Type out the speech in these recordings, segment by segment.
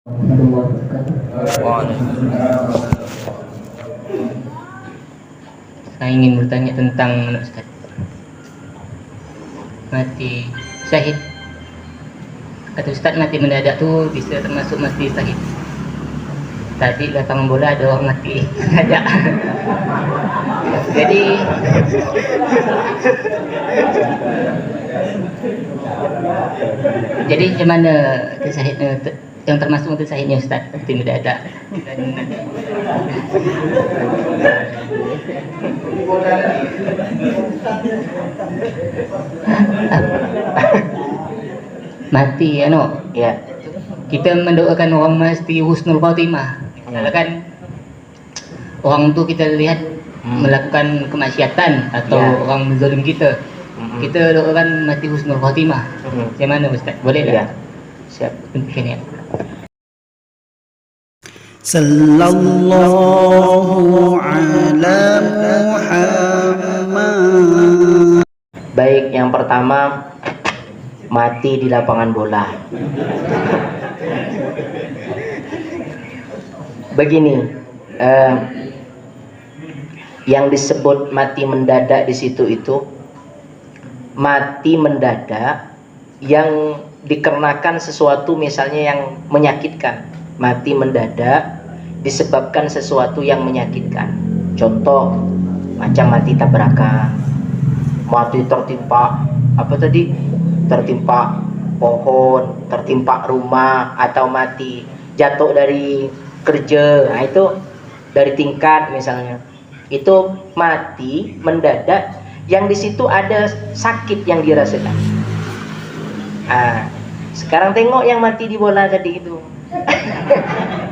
Saya ingin bertanya tentang Ustaz, mati syahid. Kata Ustaz, mati mendadak tuh bisa termasuk mati syahid. Tadi lapangan bola ada orang mati mendadak. Jadi gimana syahidnya yang termasuk untuk syahidnya Ustaz, mati mendadak? Mati ya, kita mendoakan orang mesti husnul khotimah. Misalkan orang tu kita lihat melakukan kemaksiatan atau orang menzalim kita, kita doakan mati husnul khotimah. Macam mana Ustaz? Boleh tak? Siap. Mungkin ya. Sallallahu ala Muhammad. Baik, yang pertama mati di lapangan bola. Begini, yang disebut mati mendadak di situ itu mati mendadak yang dikarenakan sesuatu misalnya yang menyakitkan. Mati mendadak disebabkan sesuatu yang menyakitkan. Contoh macam mati tabrakan, mati tertimpa tertimpa pohon, tertimpa rumah, atau mati jatuh dari kerja. Nah, itu dari tingkat misalnya. Itu mati mendadak yang di situ ada sakit yang dirasakan. Sekarang tengok yang mati di bola tadi itu.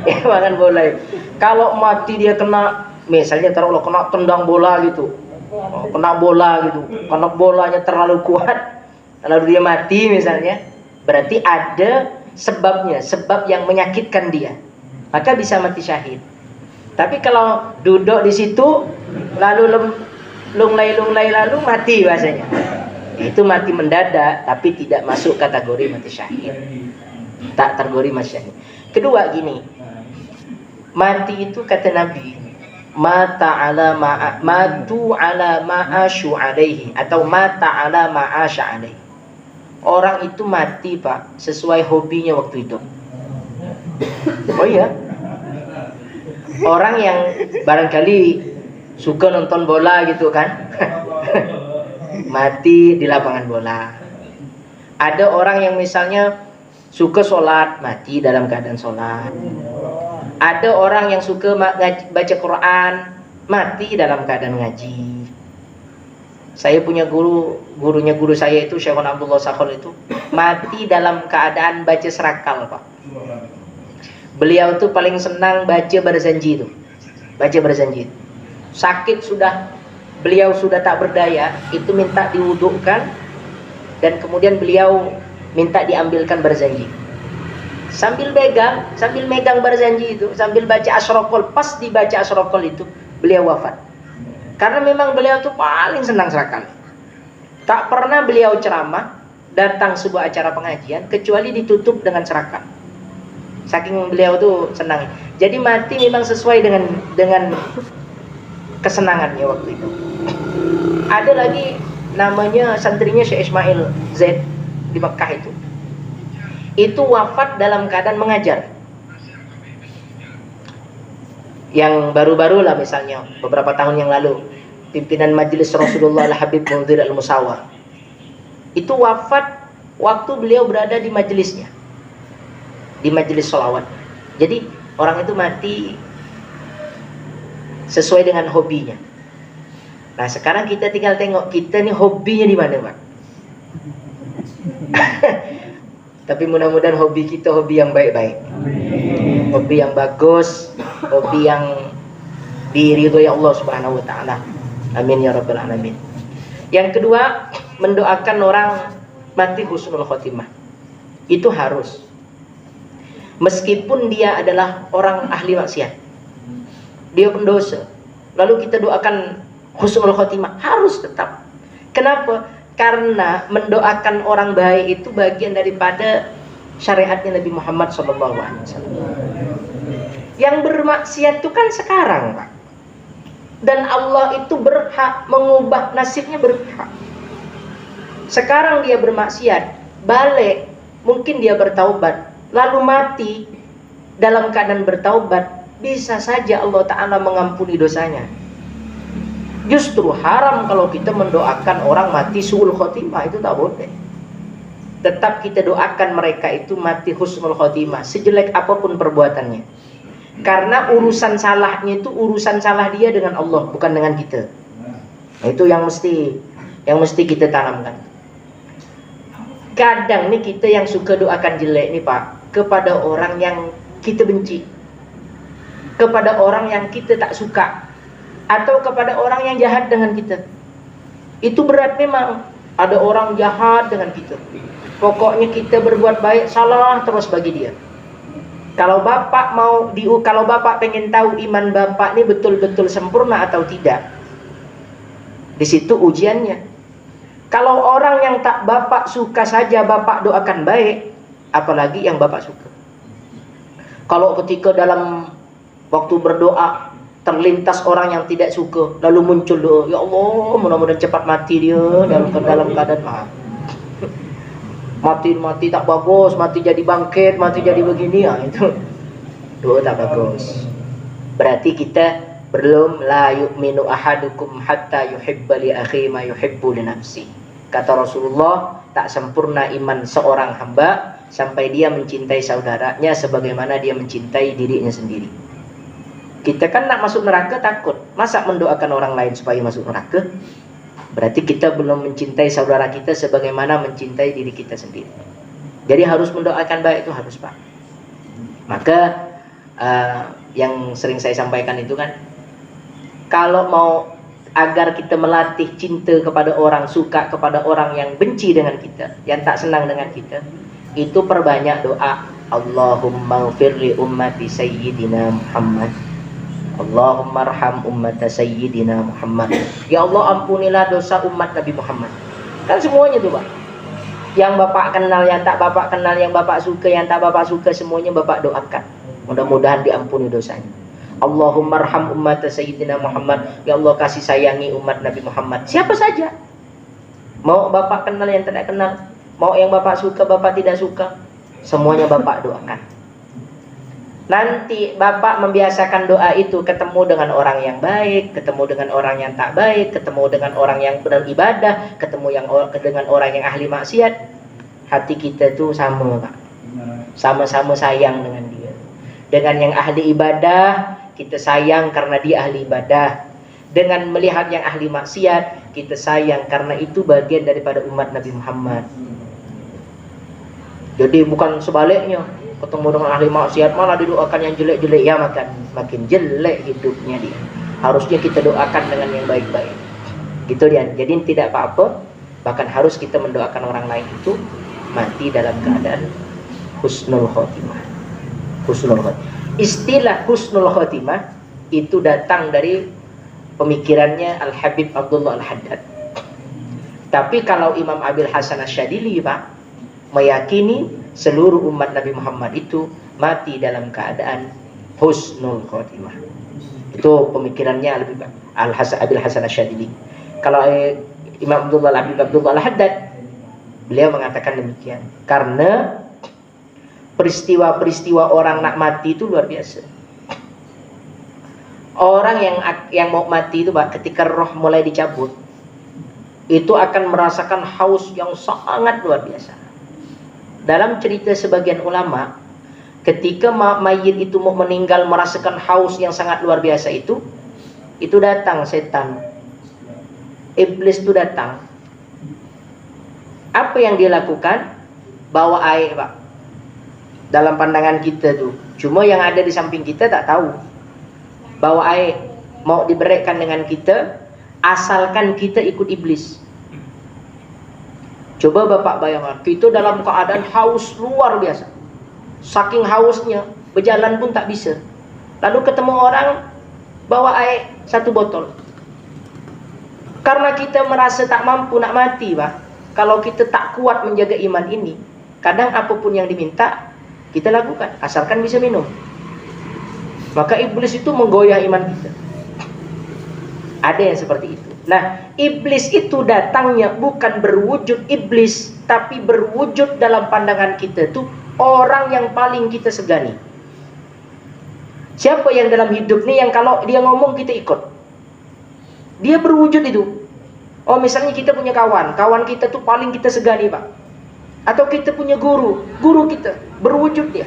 Ya, makan bola. Kalau mati dia kena, misalnya taruhlah kena tendang bola gitu. Kena bola gitu. Karena bolanya terlalu kuat, lalu dia mati misalnya, berarti ada sebabnya, sebab yang menyakitkan dia. Maka bisa mati syahid. Tapi kalau duduk di situ lalu lunglai lalu mati bahasanya, itu mati mendadak, tapi tidak masuk kategori mati syahid. Tak kategori mati syahid. Kedua gini, mati itu kata Nabi, matu ala ma'asyu alaihi, atau mata ala ma'asya alaihi. Orang itu mati Pak sesuai hobinya waktu itu. Oh iya, orang yang barangkali suka nonton bola gitu kan, mati di lapangan bola. Ada orang yang misalnya suka sholat, mati dalam keadaan sholat. Ada orang yang suka baca Quran, mati dalam keadaan ngaji. Saya punya gurunya guru saya itu Syekh Abdullah Sakhol itu mati dalam keadaan baca serakal Pak. Beliau tuh paling senang baca barzanji itu. Baca barzanji. Sakit sudah, beliau sudah tak berdaya, itu minta diwudukkan, dan kemudian beliau minta diambilkan barzanji. Sambil megang barzanji itu, sambil baca asyraqal, pas dibaca asyraqal itu beliau wafat. Karena memang beliau tuh paling senang serakal. Tak pernah beliau ceramah, datang sebuah acara pengajian kecuali ditutup dengan serakal. Saking beliau tuh senang. Jadi mati memang sesuai dengan kesenangannya waktu itu. Ada lagi namanya santrinya Syekh Ismail Zaid di Mekah itu. Itu wafat dalam keadaan mengajar. Yang baru-baru lah misalnya beberapa tahun yang lalu, pimpinan Majelis Rasulullah Al-Habib Munzir Al-Musawar itu wafat waktu beliau berada di majelisnya, di majelis sholawat. Jadi orang itu mati sesuai dengan hobinya. Nah sekarang kita tinggal tengok kita nih hobinya di mana Pak. Tapi mudah-mudahan hobi kita hobi yang baik-baik, hobi yang bagus, hobi yang diridhoi Allah Subhanahu wa taala. Amin ya rabbal alamin. Yang kedua, mendoakan orang mati husnul khotimah. Itu harus. Meskipun dia adalah orang ahli maksiat, dia pendosa, lalu kita doakan husnul khotimah, harus tetap. Kenapa? Karena mendoakan orang baik itu bagian daripada syariatnya Nabi Muhammad SAW. Yang bermaksiat itu kan sekarang, Pak. Dan Allah itu berhak mengubah nasibnya, berhak. Sekarang dia bermaksiat, balik, mungkin dia bertaubat, lalu mati dalam keadaan bertaubat, bisa saja Allah Ta'ala mengampuni dosanya. Justru haram kalau kita mendoakan orang mati su'ul khotimah, itu tak boleh. Tetap kita doakan mereka itu mati husnul khotimah, sejelek apapun perbuatannya. Karena urusan salahnya itu urusan salah dia dengan Allah, bukan dengan kita. Nah, itu yang mesti kita tanamkan. Kadang nih kita yang suka doakan jelek nih Pak, kepada orang yang kita benci, kepada orang yang kita tak suka, atau kepada orang yang jahat dengan kita. Itu berat memang. Ada orang jahat dengan kita, pokoknya kita berbuat baik salah terus bagi dia. Kalau bapak pengen tahu iman bapak ini betul-betul sempurna atau tidak, di situ ujiannya. Kalau orang yang tak bapak suka saja bapak doakan baik, apalagi yang bapak suka. Kalau ketika dalam waktu berdoa terlintas orang yang tidak suka, lalu muncul doa, ya Allah mudah-mudahan cepat mati dia dalam keadaan mati tak bagus, mati jadi bangkit, mati jadi begini, ya itu doa tak bagus. Berarti kita belum la yu'minu ahadukum hatta yuhibba li akhi ma yuhibbu li nafsi. Kata Rasulullah, tak sempurna iman seorang hamba sampai dia mencintai saudaranya sebagaimana dia mencintai dirinya sendiri. Kita kan nak masuk neraka takut, masa mendoakan orang lain supaya masuk neraka? Berarti kita belum mencintai saudara kita sebagaimana mencintai diri kita sendiri. Jadi harus mendoakan baik, itu harus Pak. Maka yang sering saya sampaikan itu kan, kalau mau agar kita melatih cinta kepada orang, suka kepada orang yang benci dengan kita, yang tak senang dengan kita, itu perbanyak doa. Allahumma ghfirli ummati sayyidina Muhammad, Allahumma arham ummata sayyidina Muhammad. Ya Allah ampunilah dosa umat Nabi Muhammad. Kan semuanya tuh Pak. Yang Bapak kenal, yang tak Bapak kenal, yang Bapak suka, yang tak Bapak suka, semuanya Bapak doakan. Mudah-mudahan diampuni dosanya. Allahumma arham ummata sayyidina Muhammad. Ya Allah kasih sayangi umat Nabi Muhammad. Siapa saja. Mau Bapak kenal, yang tidak kenal, mau yang Bapak suka, Bapak tidak suka, semuanya Bapak doakan. Nanti Bapak membiasakan doa itu ketemu dengan orang yang baik, ketemu dengan orang yang tak baik, ketemu dengan orang yang beribadah, ketemu dengan orang yang ahli maksiat. Hati kita tuh sama Pak, sama-sama sayang dengan dia. Dengan yang ahli ibadah, kita sayang karena dia ahli ibadah. Dengan melihat yang ahli maksiat, kita sayang karena itu bagian daripada umat Nabi Muhammad. Jadi bukan sebaliknya, ketemu dengan ahli maksiat malah didoakan yang jelek-jelek, ya makin jelek hidupnya dia. Harusnya kita doakan dengan yang baik-baik. Gitu dia. Jadi tidak apa-apa, bahkan harus kita mendoakan orang lain itu mati dalam keadaan husnul khotimah. Husnul khotimah. Istilah husnul khotimah itu datang dari pemikirannya Al-Habib Abdullah Al-Haddad. Tapi kalau Imam Abil Hasan Asyadili Pak meyakini seluruh umat Nabi Muhammad itu mati dalam keadaan husnul khotimah. Itu pemikirannya Abil Hasan Asyadili. Kalau Imam Habib Abdullah Al-Haddad, beliau mengatakan demikian. Karena peristiwa-peristiwa orang nak mati itu luar biasa. Orang yang mau mati itu Pak, ketika roh mulai dicabut, itu akan merasakan haus yang sangat luar biasa. Dalam cerita sebagian ulama, ketika mayit itu mau meninggal merasakan haus yang sangat luar biasa itu datang setan. Iblis itu datang. Apa yang dia lakukan? Bawa air Pak. Dalam pandangan kita tuh, cuma yang ada di samping kita tak tahu. Bawa air, mau diberikan dengan kita, asalkan kita ikut iblis. Coba Bapak bayangkan, kita dalam keadaan haus luar biasa. Saking hausnya, berjalan pun tak bisa. Lalu ketemu orang, bawa air 1 botol. Karena kita merasa tak mampu nak mati Pak. Kalau kita tak kuat menjaga iman ini, Kadang apapun yang diminta kita lakukan, asalkan bisa minum. Maka iblis itu menggoyah iman kita. Ada yang seperti itu. Nah, iblis itu datangnya bukan berwujud iblis, tapi berwujud dalam pandangan kita itu orang yang paling kita segani. Siapa yang dalam hidup nih yang kalau dia ngomong kita ikut? Dia berwujud itu. Oh, misalnya kita punya kawan kita tuh paling kita segani, Pak. Atau kita punya guru kita berwujud dia.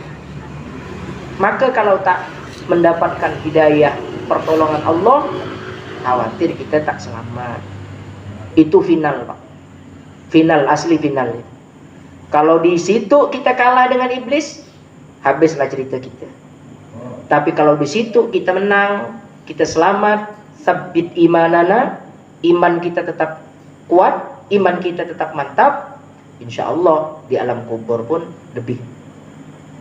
Maka kalau tak mendapatkan hidayah pertolongan Allah, khawatir kita tak selamat. Itu final, Pak. Final, asli final. Kalau di situ kita kalah dengan iblis, habislah cerita kita. Tapi kalau di situ kita menang, kita selamat, sabit imanana, iman kita tetap kuat, iman kita tetap mantap, insya Allah di alam kubur pun lebih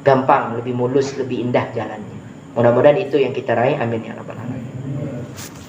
gampang, lebih mulus, lebih indah jalannya. Mudah-mudahan itu yang kita raih. Amin ya rabbal alamin.